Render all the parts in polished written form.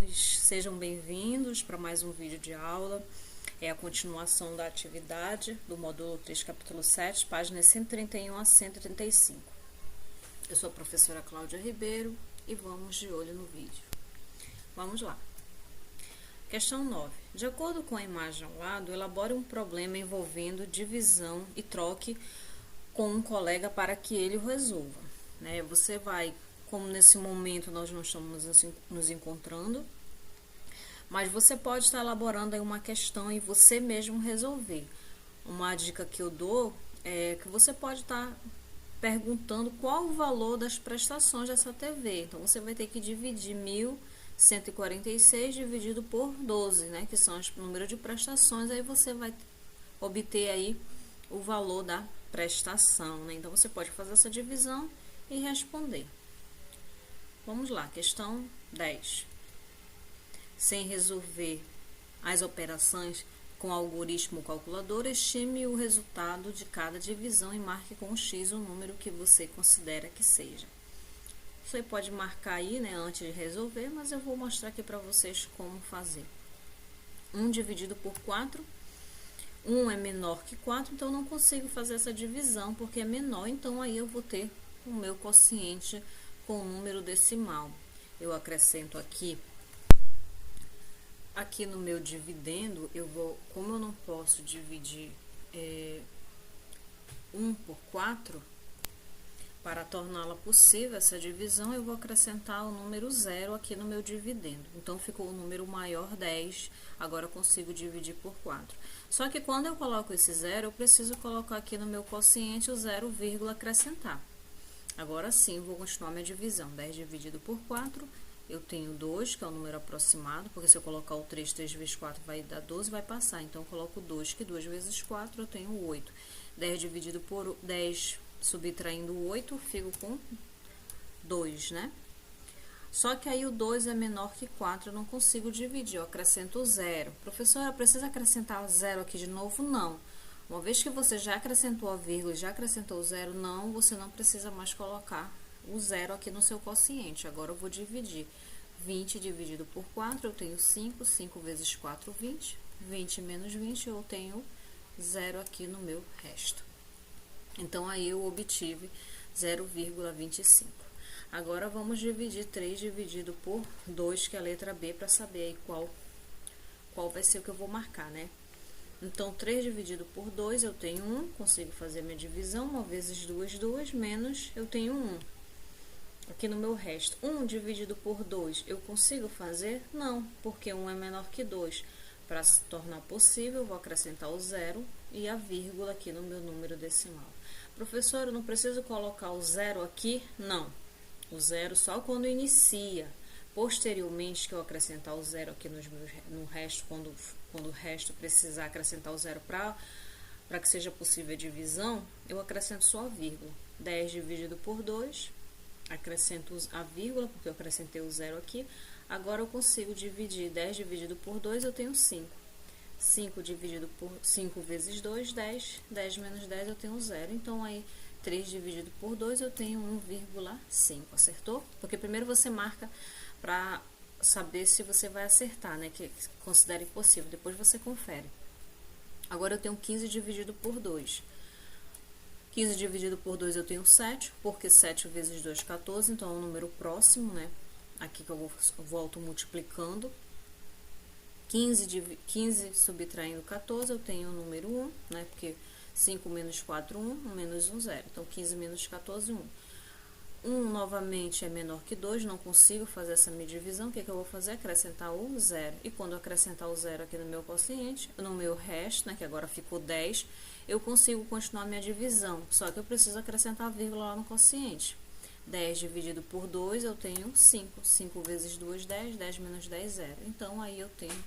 Sejam bem-vindos para mais um vídeo de aula. É a continuação da atividade do módulo 3, capítulo 7, páginas 131 a 135. Eu sou a professora Cláudia Ribeiro e vamos de olho no vídeo. Vamos lá. Questão 9. De acordo com a imagem ao lado, elabore um problema envolvendo divisão e troque com um colega para que ele o resolva. Você vai, como nesse momento nós não estamos nos encontrando, mas você pode estar elaborando aí uma questão e você mesmo resolver. Uma dica que eu dou é que você pode estar perguntando qual o valor das prestações dessa TV. Então, você vai ter que dividir 1.146 dividido por 12, que são o número de prestações. Aí você vai obter aí o valor da prestação, Então, você pode fazer essa divisão e responder. Vamos lá, questão 10. Sem resolver as operações com algoritmo calculador, estime o resultado de cada divisão e marque com X o número que você considera que seja. Você pode marcar aí, antes de resolver, mas eu vou mostrar aqui para vocês como fazer. 1 dividido por 4, 1 é menor que 4, então eu não consigo fazer essa divisão porque é menor, então aí eu vou ter o meu quociente com o número decimal. Eu acrescento aqui no meu dividendo, como eu não posso dividir 1 por 4, para torná-la possível essa divisão, eu vou acrescentar o número 0 aqui no meu dividendo. Então, ficou o número maior 10, agora eu consigo dividir por 4. Só que quando eu coloco esse 0, eu preciso colocar aqui no meu quociente o 0, acrescentar. Agora sim, eu vou continuar minha divisão. 10 dividido por 4, eu tenho 2, que é o número aproximado, porque se eu colocar o 3, 3 vezes 4 vai dar 12, vai passar. Então, eu coloco 2, que 2 vezes 4 eu tenho 8. 10 dividido por 10, subtraindo 8, fico com 2, Só que aí o 2 é menor que 4, eu não consigo dividir, eu acrescento o 0. Professora, precisa acrescentar o 0 aqui de novo? Não. Uma vez que você já acrescentou a vírgula e já acrescentou o 0, você não precisa mais colocar o 0 aqui no seu quociente. Agora eu vou dividir. 20 dividido por 4, eu tenho 5. 5 vezes 4, 20. 20 menos 20, eu tenho 0 aqui no meu resto. Então, aí eu obtive 0,25. Agora, vamos dividir 3 dividido por 2, que é a letra B, para saber aí qual vai ser o que eu vou marcar, Então, 3 dividido por 2, eu tenho 1, consigo fazer minha divisão. 1 vezes 2, 2, menos, eu tenho 1. Aqui no meu resto, 1 dividido por 2, eu consigo fazer? Não, porque 1 é menor que 2. Para se tornar possível, eu vou acrescentar o 0 e a vírgula aqui no meu número decimal. Professor, eu não preciso colocar o 0 aqui? Não. O 0 só quando inicia. Posteriormente, que eu acrescentar o 0 aqui no resto, quando o resto precisar acrescentar o 0 para que seja possível a divisão, eu acrescento só a vírgula. 10 dividido por 2, acrescento a vírgula, porque eu acrescentei o 0 aqui. Agora, eu consigo dividir 10 dividido por 2, eu tenho 5. 5 dividido por 5 vezes 2, 10. 10 menos 10, eu tenho 0. Então, aí, 3 dividido por 2, eu tenho 1,5. Acertou? Porque primeiro você marca para saber se você vai acertar, que considere possível. Depois você confere. Agora, eu tenho 15 dividido por 2. 15 dividido por 2 eu tenho 7, porque 7 vezes 2, 14, então é um número próximo, Aqui que eu volto multiplicando. 15 subtraindo 14, eu tenho o número 1, Porque 5 menos 4, 1, 1 menos 1, 0. Então, 15 menos 14, 1. 1 novamente é menor que 2, não consigo fazer essa minha divisão. O que eu vou fazer? Acrescentar o 0. E quando eu acrescentar o 0 aqui no meu quociente, no meu resto, que agora ficou 10, eu consigo continuar minha divisão. Só que eu preciso acrescentar a vírgula lá no quociente. 10 dividido por 2, eu tenho 5. 5 vezes 2, 10. 10 menos 10, 0. Então, aí eu tenho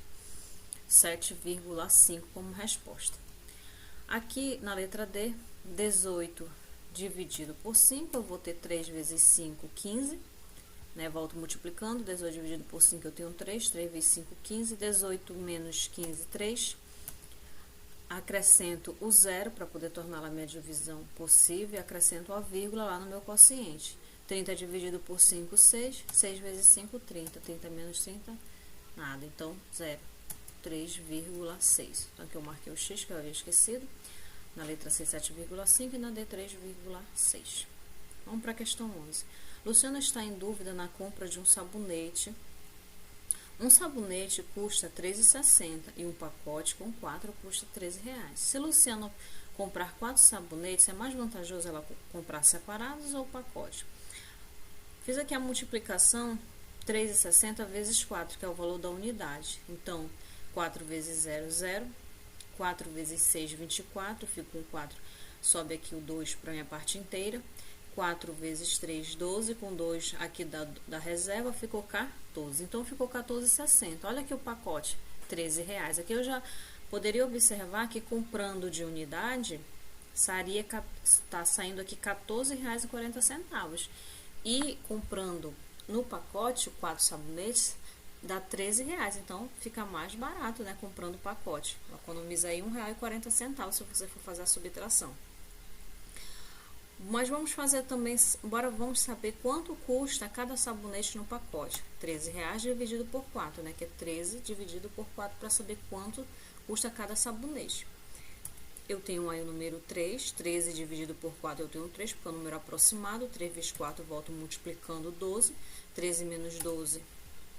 7,5 como resposta. Aqui, na letra D, 18 dividido por 5, eu vou ter 3 vezes 5, 15. Volto multiplicando. 18 dividido por 5, eu tenho 3. 3 vezes 5, 15. 18 menos 15, 3. Acrescento o 0 para poder tornar a minha divisão possível. E acrescento a vírgula lá no meu quociente. 30 dividido por 5, 6. 6 vezes 5, 30. 30 menos 30, nada. Então, 0, 3,6. Então, aqui eu marquei o X, que eu havia esquecido. Na letra C, 7,5 e na D, 3,6. Vamos para a questão 11. Luciana está em dúvida na compra de um sabonete. Um sabonete custa R$ 3,60 e um pacote com 4 custa R$ 13. Se Luciana comprar 4 sabonetes, é mais vantajoso ela comprar separados ou pacote? Fiz aqui a multiplicação 3,60 vezes 4, que é o valor da unidade. Então, 4 vezes 0, 0. 4 vezes 6, 24. Fico com 4, sobe aqui o 2 para a minha parte inteira. 4 vezes 3, 12, com 2 aqui da reserva, ficou 14. Então, ficou 14,60. Olha aqui o pacote, R$ 13. Aqui eu já poderia observar que comprando de unidade, está saindo aqui R$ 14,40. E comprando no pacote, 4 sabonetes, dá R$ 13. Então, fica mais barato, né, comprando o pacote. Economiza aí R$ 1,40 se você for fazer a subtração. Mas vamos fazer também, vamos saber quanto custa cada sabonete no pacote. R$ 13 dividido por 4, né? Que é 13 dividido por 4 para saber quanto custa cada sabonete. Eu tenho aí o número 3, 13 dividido por 4 eu tenho 3, porque é o número aproximado. 3 vezes 4 eu volto multiplicando 12. 13 menos 12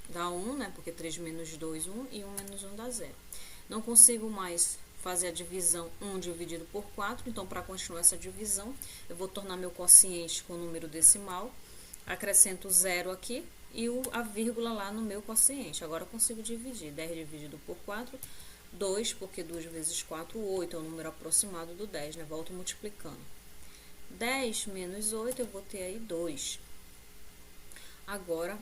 dá 1, né? Porque 3 menos 2, 1 e 1 menos 1 dá 0. Não consigo mais fazer a divisão 1 dividido por 4, então para continuar essa divisão, eu vou tornar meu quociente com número decimal, acrescento 0 aqui e a vírgula lá no meu quociente. Agora eu consigo dividir 10 dividido por 4, 2, porque 2 vezes 4, 8, é o número aproximado do 10, né? Volto multiplicando. 10 menos 8, eu vou ter aí 2. Agora,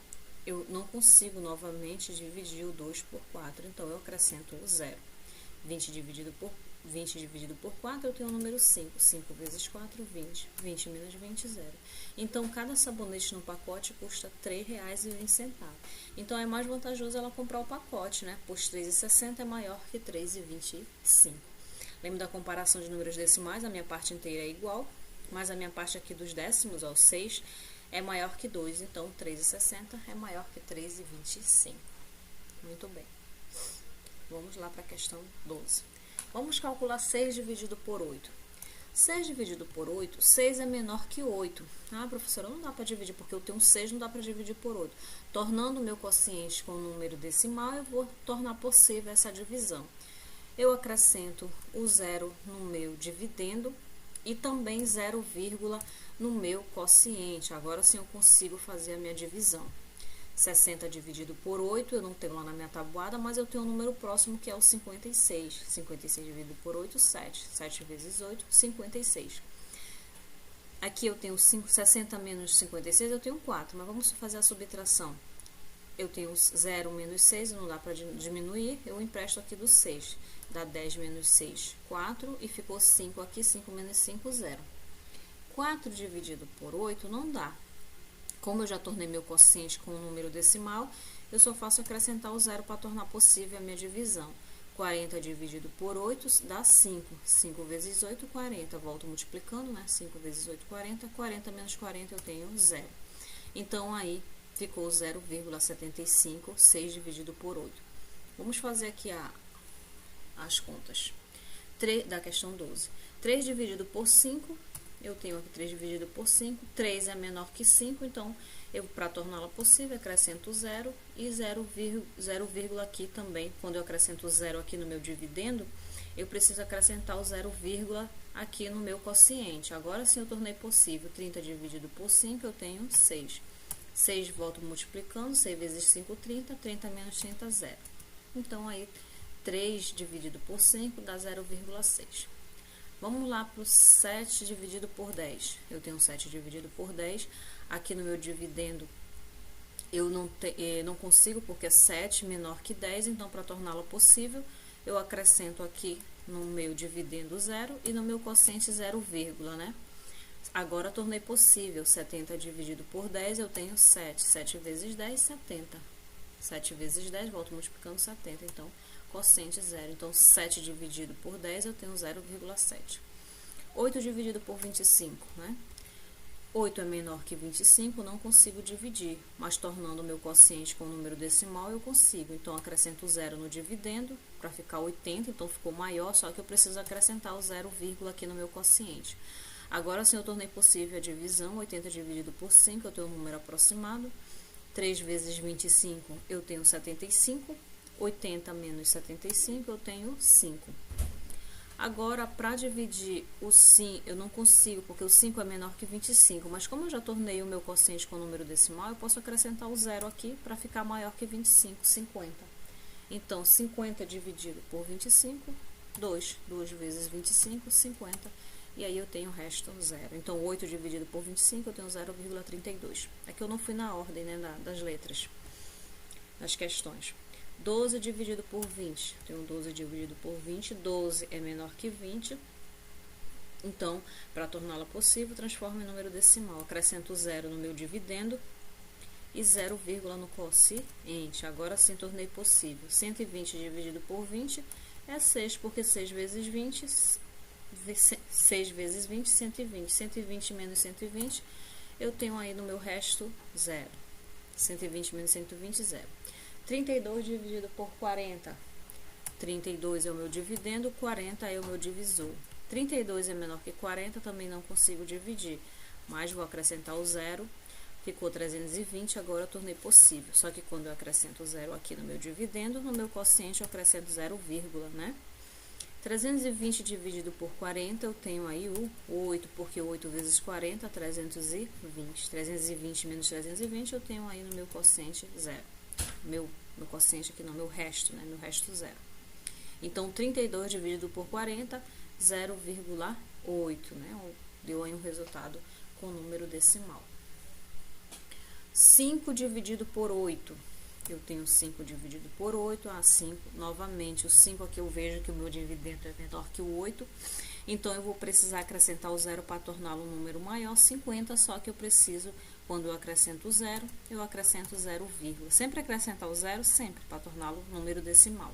eu não consigo novamente dividir o 2 por 4, então eu acrescento o 0. 20 dividido por 4, eu tenho o número 5. 5 vezes 4, 20. 20 menos 20, 0. Então, cada sabonete no pacote custa R$ 3,20. Então, é mais vantajoso ela comprar o pacote, né? Pois R$ 3,60 é maior que R$ 3,25. Lembra da comparação de números decimais? A minha parte inteira é igual, mas a minha parte aqui dos décimos, ó, 6, é maior que 2. Então, R$ 3,60 é maior que R$ 3,25. Muito bem. Vamos lá para a questão 12. Vamos calcular 6 dividido por 8. 6 dividido por 8, 6 é menor que 8. Ah, professora, não dá para dividir, porque eu tenho 6, não dá para dividir por 8. Tornando o meu quociente com número decimal, eu vou tornar possível essa divisão. Eu acrescento o 0 no meu dividendo e também 0, no meu quociente. Agora sim eu consigo fazer a minha divisão. 60 dividido por 8, eu não tenho lá na minha tabuada, mas eu tenho um número próximo que é o 56. 56 dividido por 8, 7. 7 vezes 8, 56. Aqui eu tenho 60 menos 56, eu tenho 4, mas vamos fazer a subtração. Eu tenho 0 menos 6, não dá para diminuir, eu empresto aqui do 6. Dá 10 menos 6, 4, e ficou 5 aqui, 5 menos 5, 0. 4 dividido por 8 não dá. Como eu já tornei meu quociente com um número decimal, eu só faço acrescentar o 0 para tornar possível a minha divisão. 40 dividido por 8 dá 5. 5 vezes 8, 40. Volto multiplicando, né? 5 vezes 8, 40. 40 menos 40 eu tenho 0. Então, aí ficou 0,75, 6 dividido por 8. Vamos fazer aqui as contas da questão 12. 3 dividido por 5... Eu tenho aqui 3 dividido por 5, 3 é menor que 5, então, para torná-la possível, acrescento 0 e 0, aqui também. Quando eu acrescento 0 aqui no meu dividendo, eu preciso acrescentar o 0, aqui no meu quociente. Agora sim eu tornei possível. 30 dividido por 5, eu tenho 6. 6 volto multiplicando, 6 vezes 5, 30, 30 menos 30, 0. Então, aí, 3 dividido por 5 dá 0,6. Vamos lá para o 7 dividido por 10. Eu tenho 7 dividido por 10. Aqui no meu dividendo, eu não consigo, porque é 7 menor que 10. Então, para torná-lo possível, eu acrescento aqui no meu dividendo 0 e no meu quociente 0, né? Agora, tornei possível. 70 dividido por 10, eu tenho 7. 7 vezes 10, 70. 7 vezes 10, volto multiplicando 70. Então, quociente 0. Então, 7 dividido por 10, eu tenho 0,7. 8 dividido por 25, né? 8 é menor que 25, não consigo dividir, mas tornando o meu quociente com o número decimal, eu consigo. Então, acrescento 0 no dividendo, para ficar 80, então ficou maior, só que eu preciso acrescentar o 0, aqui no meu quociente. Agora sim, eu tornei possível a divisão, 80 dividido por 5, eu tenho um número aproximado. 3 vezes 25, eu tenho 75. 80 menos 75, eu tenho 5. Agora, para dividir o 5, eu não consigo, porque o 5 é menor que 25, mas como eu já tornei o meu quociente com número decimal, eu posso acrescentar o 0 aqui para ficar maior que 25, 50. Então, 50 dividido por 25, 2 vezes 25, 50, e aí eu tenho o resto 0. Então, 8 dividido por 25, eu tenho 0,32. Aqui eu não fui na ordem, né, das letras, das questões. 12 dividido por 20, tenho 12 dividido por 20, 12 é menor que 20, então, para torná-la possível, transformo em número decimal, acrescento 0 no meu dividendo e 0, no quociente. Agora sim tornei possível. 120 dividido por 20 é 6, porque 6 vezes 20, 6 vezes 20, 120. 120 menos 120, eu tenho aí no meu resto 0. 120 menos 120, 0. 32 dividido por 40. 32 é o meu dividendo, 40 é o meu divisor. 32 é menor que 40, também não consigo dividir, mas vou acrescentar o 0. Ficou 320, agora eu tornei possível. Só que quando eu acrescento o 0 aqui no meu dividendo, no meu quociente eu acrescento 0, né? 320 dividido por 40, eu tenho aí o 8, porque 8 vezes 40, 320. 320 menos 320, eu tenho aí no meu quociente 0. Meu quociente aqui no meu resto, né? Meu resto 0. Então, 32 dividido por 40, 0,8, né? Deu aí um resultado com número decimal. 5 dividido por 8. Eu tenho 5 dividido por 8, 5. Novamente, o 5 aqui eu vejo que o meu dividendo é menor que o 8. Então, eu vou precisar acrescentar o 0 para torná-lo um número maior, 50, só que eu preciso, quando eu acrescento o 0, eu acrescento 0, sempre acrescentar o 0, sempre, para torná-lo um número decimal.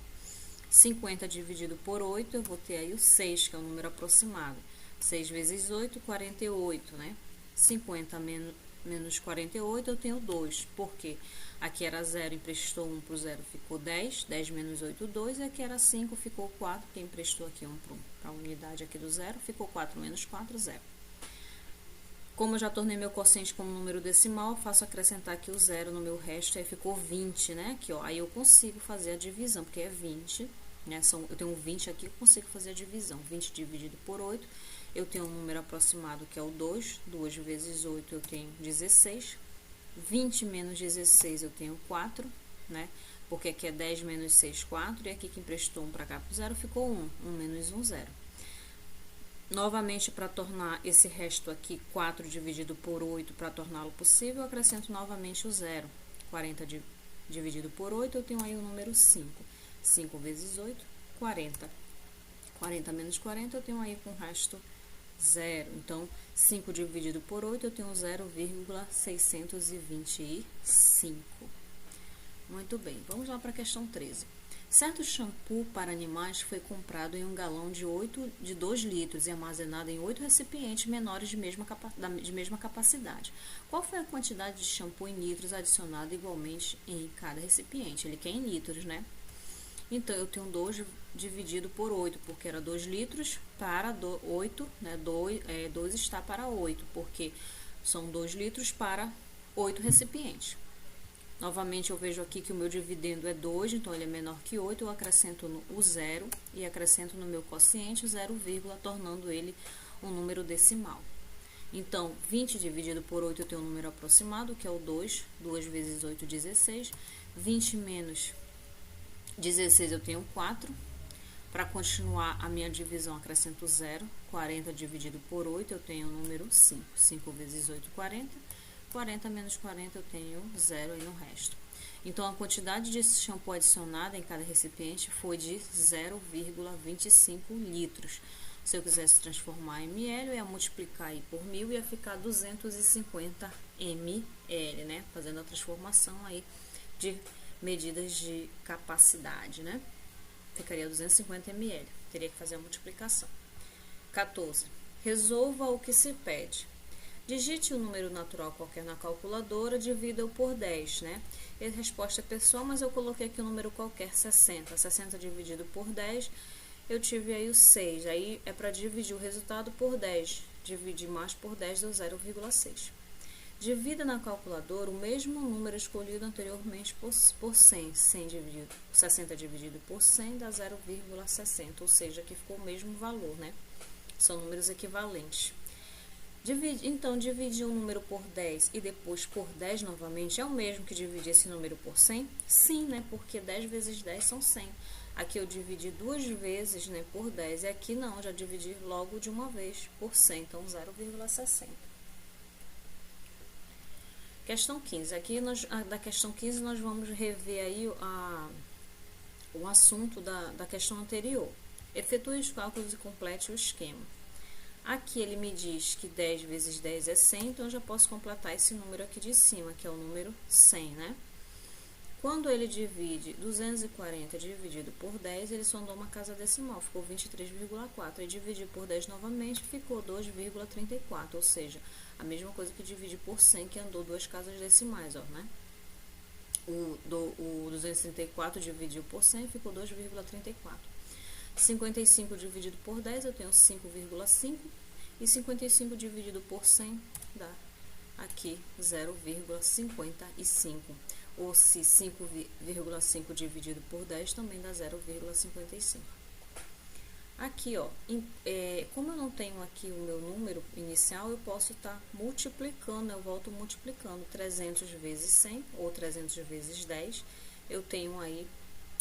50 dividido por 8, eu vou ter aí o 6, que é o número aproximado. 6 vezes 8, 48, né? 50 menos 48, eu tenho 2. Por quê? Aqui era 0, emprestou 1 para o 0, ficou 10. 10 menos 8, 2. E aqui era 5, ficou 4. Quem emprestou aqui 1 para a unidade aqui do 0, ficou 4 menos 4, 0. Como eu já tornei meu quociente como número decimal, faço acrescentar aqui o 0 no meu resto, aí ficou 20, né? Aqui, ó, aí eu consigo fazer a divisão, porque é 20, né? Eu tenho 20 aqui, eu consigo fazer a divisão. 20 dividido por 8, eu tenho um número aproximado que é o 2. 2 vezes 8, eu tenho 16. 20 menos 16, eu tenho 4, né? Porque aqui é 10 menos 6, 4. E aqui que emprestou 1 para cá para o 0, ficou 1. 1 menos 1, 0. Novamente, para tornar esse resto aqui, 4 dividido por 8, para torná-lo possível, eu acrescento novamente o 0. 40 dividido por 8, eu tenho aí o número 5. 5 vezes 8, 40. 40 menos 40, eu tenho aí com o resto 0. Então, 5 dividido por 8, eu tenho 0,625. Muito bem, vamos lá para a questão 13. Certo shampoo para animais foi comprado em um galão de 2 litros e armazenado em 8 recipientes menores de mesma capacidade. Qual foi a quantidade de shampoo em litros adicionada igualmente em cada recipiente? Ele quer em litros, né? Então, eu tenho 2 dividido por 8, porque era 2 litros para 8, né? 2 está para 8, porque são 2 litros para 8 recipientes. Novamente, eu vejo aqui que o meu dividendo é 2, então ele é menor que 8, eu acrescento o 0 e acrescento no meu quociente o 0, tornando ele um número decimal. Então, 20 dividido por 8, eu tenho um número aproximado, que é o 2. 2 vezes 8, 16. 20 menos 16, eu tenho 4. Para continuar a minha divisão, acrescento 0. 40 dividido por 8, eu tenho o número 5. 5 vezes 8, 40. 40 menos 40, eu tenho 0 aí no resto. Então, a quantidade de shampoo adicionada em cada recipiente foi de 0,25 litros. Se eu quisesse transformar em ml, eu ia multiplicar aí por 1000 e ia ficar 250 ml, né? Fazendo a transformação aí de medidas de capacidade, né? Ficaria 250 ml. Teria que fazer a multiplicação. 14. Resolva o que se pede. Digite o número natural qualquer na calculadora, divida-o por 10, né? A resposta é pessoal, mas eu coloquei aqui o número qualquer, 60. 60 dividido por 10, eu tive aí o 6. Aí é para dividir o resultado por 10. Dividir mais por 10 deu 0,6. Divida na calculadora o mesmo número escolhido anteriormente por 100. 60 dividido por 100 dá 0,60, ou seja, aqui ficou o mesmo valor, né? São números equivalentes. Então, dividir um número por 10 e depois por 10 novamente é o mesmo que dividir esse número por 100? Sim, né? Porque 10 vezes 10 são 100. Aqui eu dividi duas vezes, né, por 10, e aqui não, já dividi logo de uma vez por 100, então 0,60. Questão 15. Aqui da questão 15 nós vamos rever aí o assunto da questão anterior. Efetue os cálculos e complete o esquema. Aqui ele me diz que 10 vezes 10 é 100, então eu já posso completar esse número aqui de cima, que é o número 100, né? Quando ele divide 240 dividido por 10, ele só andou uma casa decimal, ficou 23,4. E dividir por 10 novamente, ficou 2,34, ou seja, a mesma coisa que dividir por 100, que andou duas casas decimais, ó, né? O 234 dividiu por 100, ficou 2,34. 55 dividido por 10, eu tenho 5,5. E 55 dividido por 100 dá aqui 0,55. Ou se 5,5 dividido por 10 também dá 0,55. Aqui, ó, como eu não tenho aqui o meu número inicial, eu posso estar multiplicando, eu volto multiplicando 300 vezes 100, ou 300 vezes 10, eu tenho aí,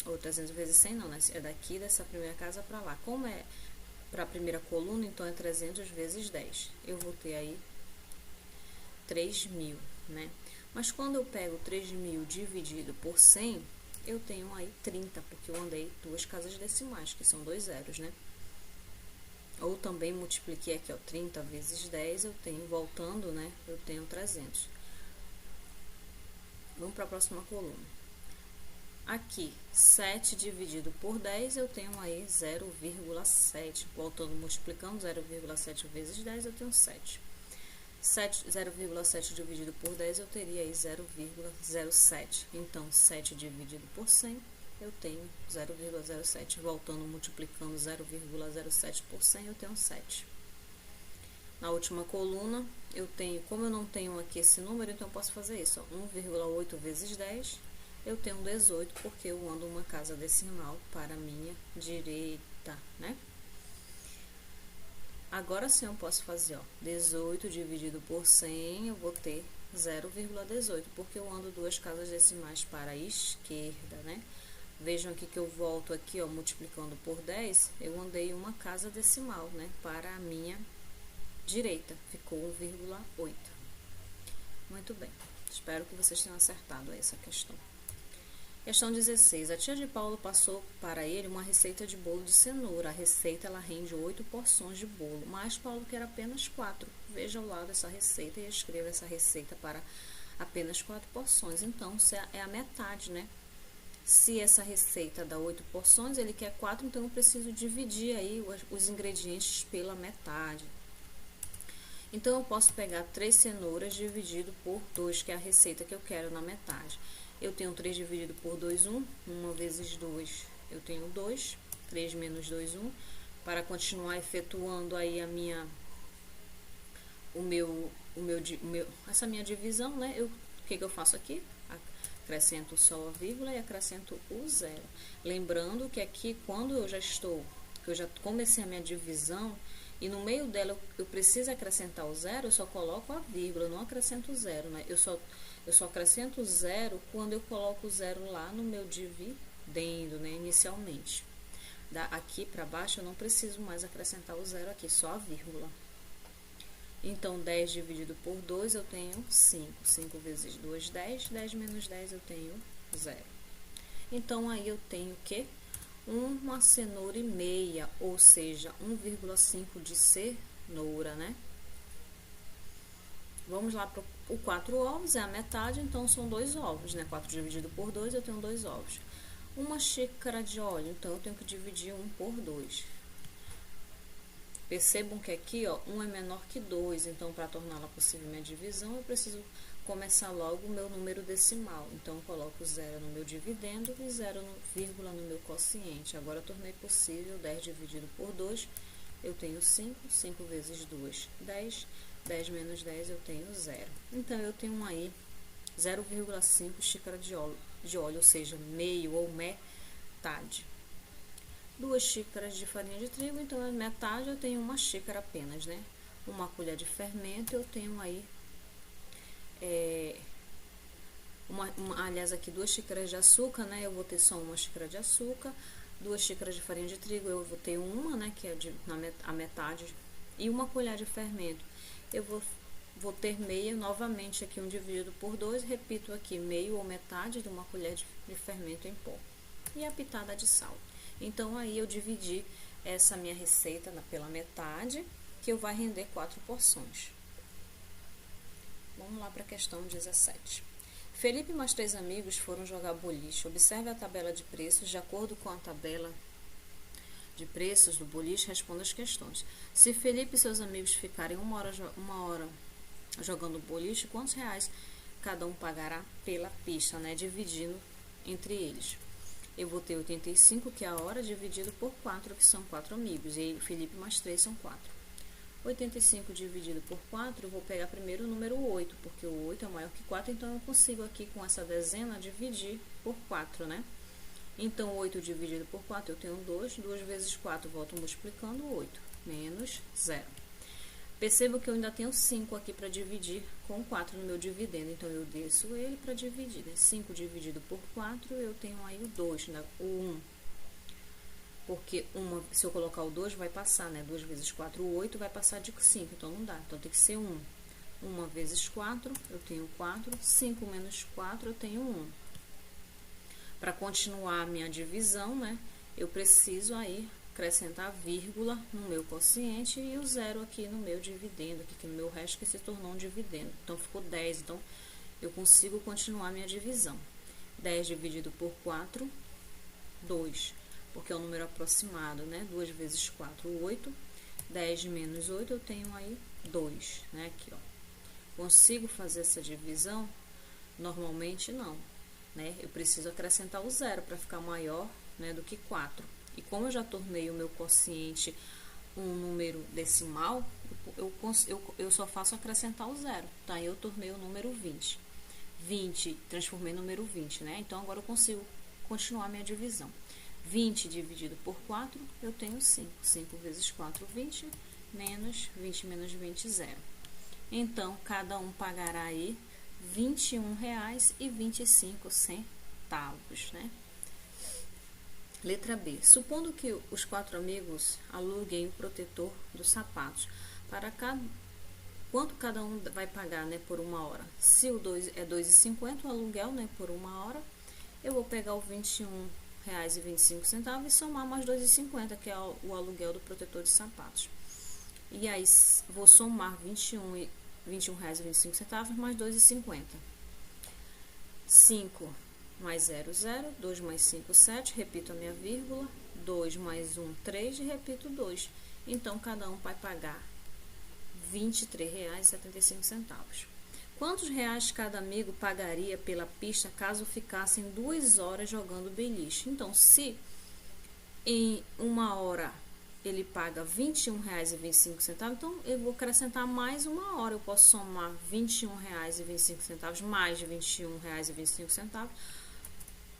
ou 300 vezes 100 não, né? É daqui dessa primeira casa para lá. Como é para a primeira coluna, então é 300 vezes 10. Eu vou ter aí 3.000, né? Mas quando eu pego 3.000 dividido por 100, eu tenho aí 30, porque eu andei duas casas decimais, que são dois zeros, né? Ou também multipliquei aqui, ó, 30 vezes 10, eu tenho, voltando, né? Eu tenho 300. Vamos para a próxima coluna. Aqui, 7 dividido por 10, eu tenho aí 0,7. Voltando, multiplicando 0,7 vezes 10, eu tenho 7. 0,7 dividido por 10, eu teria aí 0,07. Então, 7 dividido por 100, eu tenho 0,07. Voltando, multiplicando 0,07 por 100, eu tenho 7. Na última coluna, eu tenho, como eu não tenho aqui esse número, então eu posso fazer isso, ó, 1,8 vezes 10, eu tenho 18, porque eu ando uma casa decimal para a minha direita, né? Agora sim eu posso fazer, ó, 18 dividido por 100, eu vou ter 0,18, porque eu ando duas casas decimais para a esquerda, né? Vejam aqui que eu volto aqui, ó, multiplicando por 10, eu andei uma casa decimal, né, para a minha direita, ficou 1,8. Muito bem, espero que vocês tenham acertado essa questão. Questão 16. A tia de Paulo passou para ele uma receita de bolo de cenoura. A receita ela rende 8 porções de bolo, mas Paulo quer apenas 4. Veja ao lado essa receita e escreva essa receita para apenas 4 porções. Então, é a metade, né? Se essa receita dá 8 porções, ele quer 4, então eu preciso dividir aí os ingredientes pela metade. Então, eu posso pegar 3 cenouras dividido por 2, que é a receita que eu quero na metade. Eu tenho 3 dividido por 2, 1. 1 vezes 2, eu tenho 2. 3 menos 2, 1. Para continuar efetuando aí essa minha divisão, né? O que eu faço aqui? Acrescento só a vírgula e acrescento o zero. Lembrando que aqui, quando eu já comecei a minha divisão, e no meio dela eu preciso acrescentar o zero, eu só coloco a vírgula, eu não acrescento o zero, né? Eu só acrescento o zero quando eu coloco o zero lá no meu dividendo, né, inicialmente. Aqui para baixo eu não preciso mais acrescentar o zero aqui, só a vírgula. Então, 10 dividido por 2 eu tenho 5. 5 vezes 2, 10. 10 menos 10 eu tenho 0. Então, aí eu tenho o quê? Uma cenoura e meia, ou seja, 1,5 de cenoura, né? Vamos lá para o 4 ovos, é a metade, então são 2 ovos, né? 4 dividido por 2, eu tenho 2 ovos. Uma xícara de óleo, então eu tenho que dividir 1 por 2. Percebam que aqui, ó, 1 é menor que 2, então para torná-la possível minha divisão, eu preciso começar logo o meu número decimal. Então, eu coloco 0 no meu dividendo e 0, vírgula no meu quociente. Agora, eu tornei possível 10 dividido por 2, eu tenho 5, 5 vezes 2, 10, 10 menos 10, eu tenho 0. Então, eu tenho aí 0,5 xícara de óleo, ou seja, meio ou metade. 2 xícaras de farinha de trigo, então a metade eu tenho 1 xícara apenas, né? 1 colher de fermento, eu tenho aí, aliás, aqui 2 xícaras de açúcar, né? Eu vou ter só 1 xícara de açúcar. 2 xícaras de farinha de trigo, eu vou ter 1, né? Que é a metade. E 1 colher de fermento, eu vou ter meia, novamente aqui 1 dividido por 2, repito aqui, meio ou metade de 1 colher de fermento em pó. E a pitada de sal. Então, aí eu dividi essa minha receita pela metade, que vai render 4 porções. Vamos lá para a questão 17. Felipe e mais 3 amigos foram jogar boliche. Observe a tabela de preços. De acordo com a tabela de preços do boliche, responda as questões. Se Felipe e seus amigos ficarem uma hora jogando boliche, quantos reais cada um pagará pela pista, né? Dividindo entre eles. Eu vou ter 85, que é a hora, dividido por 4, que são 4 amigos. E Felipe mais 3 são 4. 85 dividido por 4, eu vou pegar primeiro o número 8, porque o 8 é maior que 4, então eu consigo aqui com essa dezena dividir por 4, né? Então, 8 dividido por 4, eu tenho 2. 2 vezes 4, volto multiplicando, 8. Menos 0. Percebo que eu ainda tenho 5 aqui para dividir com 4 no meu dividendo, então eu desço ele para dividir, né? 5 dividido por 4, eu tenho aí o 2, né? O 1. Porque se eu colocar o 2, vai passar, né? 2 vezes 4, o 8 vai passar de 5, então não dá. Então tem que ser 1. 1 vezes 4, eu tenho 4. 5 menos 4, eu tenho 1. Para continuar a minha divisão, né? Eu preciso aí acrescentar vírgula no meu quociente e o 0 aqui no meu dividendo, aqui no meu resto, que se tornou um dividendo. Então, ficou 10. Então, eu consigo continuar a minha divisão. 10 dividido por 4, 2, porque é um número aproximado, né? 2 vezes 4, 8. 10 menos 8, eu tenho aí 2, né? Aqui, ó. Consigo fazer essa divisão? Normalmente, não, né? Eu preciso acrescentar o 0 para ficar maior, né, do que 4. E como eu já tornei o meu quociente um número decimal, eu só faço acrescentar o 0, tá? Eu tornei o número 20. 20, transformei em número 20, né? Então, agora eu consigo continuar minha divisão. 20 dividido por 4, eu tenho 5. 5 vezes 4, 20, menos 20 menos 20, 0. Então, cada um pagará aí R$ 21,25, né? Letra B. Supondo que os 4 amigos aluguem o protetor dos sapatos. Quanto cada um vai pagar, né, por 1 hora? Se o 2 é R$ 2,50 o aluguel, né, por 1 hora, eu vou pegar o R$ 21,25 e somar mais R$ 2,50, que é o aluguel do protetor de sapatos. E aí, vou somar R$ 21,25 mais R$ 2,50. 5 mais 0, 0. 2 mais 5, 7. Repito a minha vírgula. 2 mais 1, 3. E repito 2. Então, cada um vai pagar R$ 23,75. Quantos reais cada amigo pagaria pela pista caso ficassem 2 horas jogando beliche? Então, se em 1 hora ele paga R$ 21,25, então eu vou acrescentar mais 1 hora. Eu posso somar R$ 21,25 mais de R$ 21,25.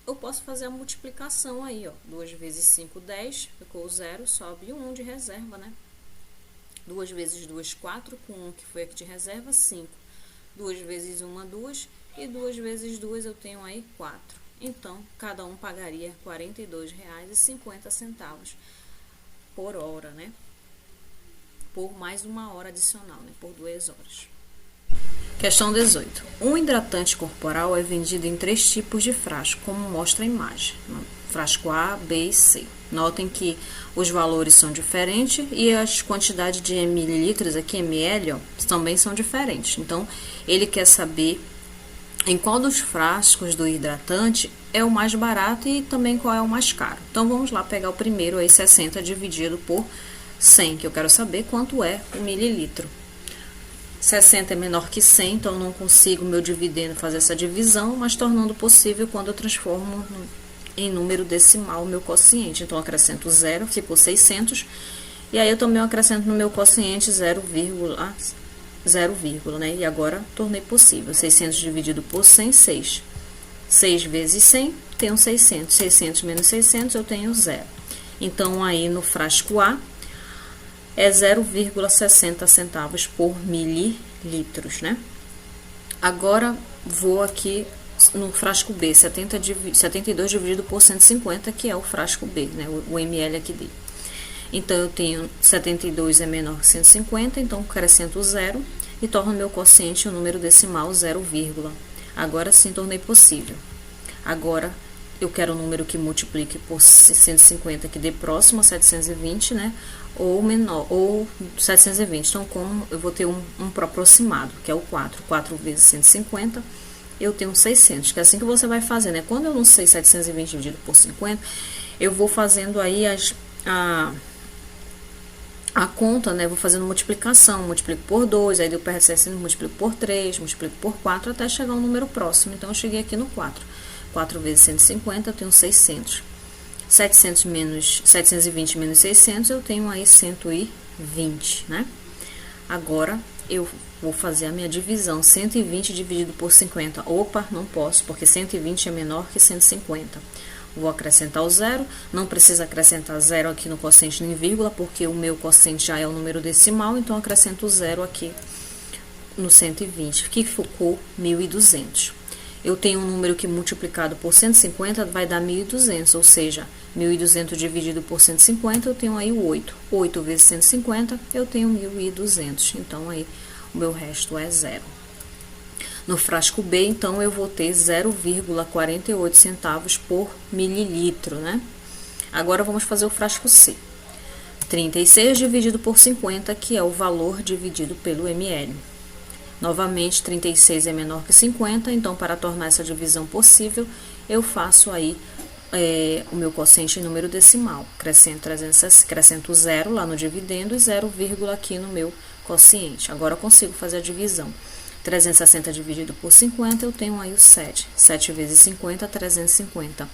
Eu posso fazer a multiplicação aí, ó. 2 vezes 5, 10. Ficou 0, sobe 1 de reserva, né? 2 vezes 2, 4. Com 1 que foi aqui de reserva, 5. 2 vezes 1, 2. E 2 vezes 2 eu tenho aí 4. Então, cada um pagaria R$ 42,50 por hora, né? Por mais 1 hora adicional, né? Por 2 horas. Questão 18. Um hidratante corporal é vendido em 3 tipos de frasco, como mostra a imagem. Frasco A, B e C. Notem que os valores são diferentes e as quantidades de mililitros aqui, ml, ó, também são diferentes. Então, ele quer saber em qual dos frascos do hidratante é o mais barato e também qual é o mais caro. Então, vamos lá pegar o primeiro, aí 60 dividido por 100, que eu quero saber quanto é o mililitro. 60 é menor que 100, então eu não consigo meu dividendo fazer essa divisão, mas tornando possível quando eu transformo em número decimal o meu quociente. Então, eu acrescento 0, ficou 600, e aí eu também acrescento no meu quociente 0, né? E agora, tornei possível. 600 dividido por 100, 6. 6 vezes 100, tenho 600. 600 menos 600, eu tenho 0. Então, aí no frasco A, é 0,60 centavos por mililitros, né? Agora, vou aqui no frasco B, 72 dividido por 150, que é o frasco B, né? O ml aqui dele. Então, eu tenho 72 é menor que 150, então acrescento 0 e torno meu quociente o número decimal 0, agora sim tornei possível. Agora, eu quero um número que multiplique por 150, que dê próximo a 720, né? Ou menor, ou 720. Então, como eu vou ter um aproximado, que é o 4. 4 vezes 150, eu tenho 600, que é assim que você vai fazer, né? Quando eu não sei 720 dividido por 50, eu vou fazendo aí a conta, né? Vou fazendo multiplicação, multiplico por 2, aí eu perto de 600, multiplico por 3, multiplico por 4, até chegar ao número próximo. Então, eu cheguei aqui no 4. 4 vezes 150, eu tenho 600. 720 menos 600, eu tenho aí 120, né? Agora, eu vou fazer a minha divisão. 120 dividido por 50. Opa, não posso, porque 120 é menor que 150. Vou acrescentar o 0. Não precisa acrescentar 0 aqui no quociente nem vírgula, porque o meu quociente já é o número decimal, então acrescento o 0 aqui no 120, que ficou 1.200. Eu tenho um número que multiplicado por 150 vai dar 1.200, ou seja, 1.200 dividido por 150, eu tenho aí o 8. 8 vezes 150, eu tenho 1.200. Então, aí, o meu resto é 0. No frasco B, então, eu vou ter 0,48 centavos por mililitro, né? Agora, vamos fazer o frasco C. 36 dividido por 50, que é o valor dividido pelo ml. Novamente, 36 é menor que 50, então, para tornar essa divisão possível, eu faço aí o meu quociente em número decimal. Acrescento 0 lá no dividendo e 0, aqui no meu quociente. Agora, eu consigo fazer a divisão. 360 dividido por 50, eu tenho aí o 7. 7 vezes 50, 350.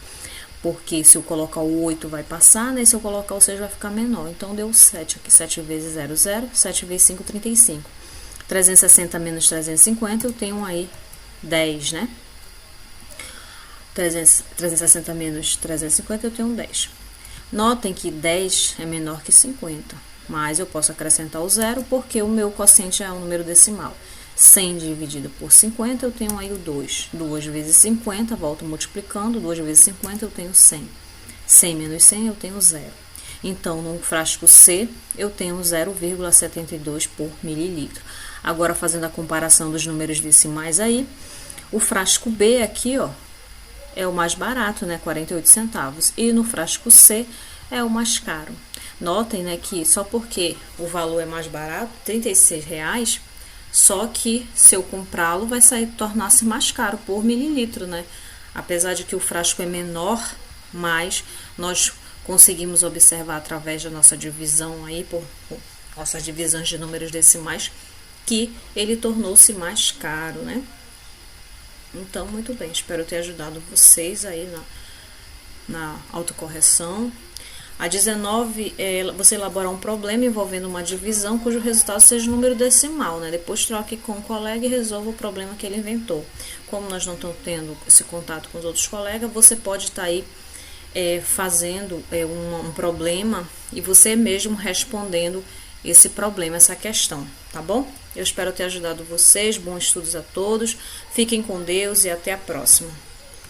Porque se eu colocar o 8 vai passar, né? E se eu colocar o 6 vai ficar menor. Então, deu 7 aqui. 7 vezes 0, 0. 7 vezes 5, 35. 360 menos 350, eu tenho aí 10, né? 360 menos 350, eu tenho 10. Notem que 10 é menor que 50, mas eu posso acrescentar o 0 porque o meu quociente é um número decimal. 100 dividido por 50, eu tenho aí o 2. 2 vezes 50, volto multiplicando. 2 vezes 50, eu tenho 100. 100 menos 100, eu tenho 0. Então, no frasco C, eu tenho 0,72 por mililitro. Agora, fazendo a comparação dos números decimais aí, o frasco B aqui, ó, é o mais barato, né, 48 centavos. E no frasco C é o mais caro. Notem, né, que só porque o valor é mais barato, R$36, só que se eu comprá-lo vai tornar-se mais caro por mililitro, né? Apesar de que o frasco é menor, mas nós conseguimos observar através da nossa divisão aí, por nossas divisões de números decimais, que ele tornou-se mais caro, né? Então, muito bem, espero ter ajudado vocês aí na autocorreção. A 19 é você elaborar um problema envolvendo uma divisão cujo resultado seja número decimal, né? Depois troque com o colega e resolva o problema que ele inventou. Como nós não estamos tendo esse contato com os outros colegas, você pode estar aí fazendo um problema e você mesmo respondendo esse problema, essa questão, tá bom? Eu espero ter ajudado vocês, bons estudos a todos, fiquem com Deus e até a próxima.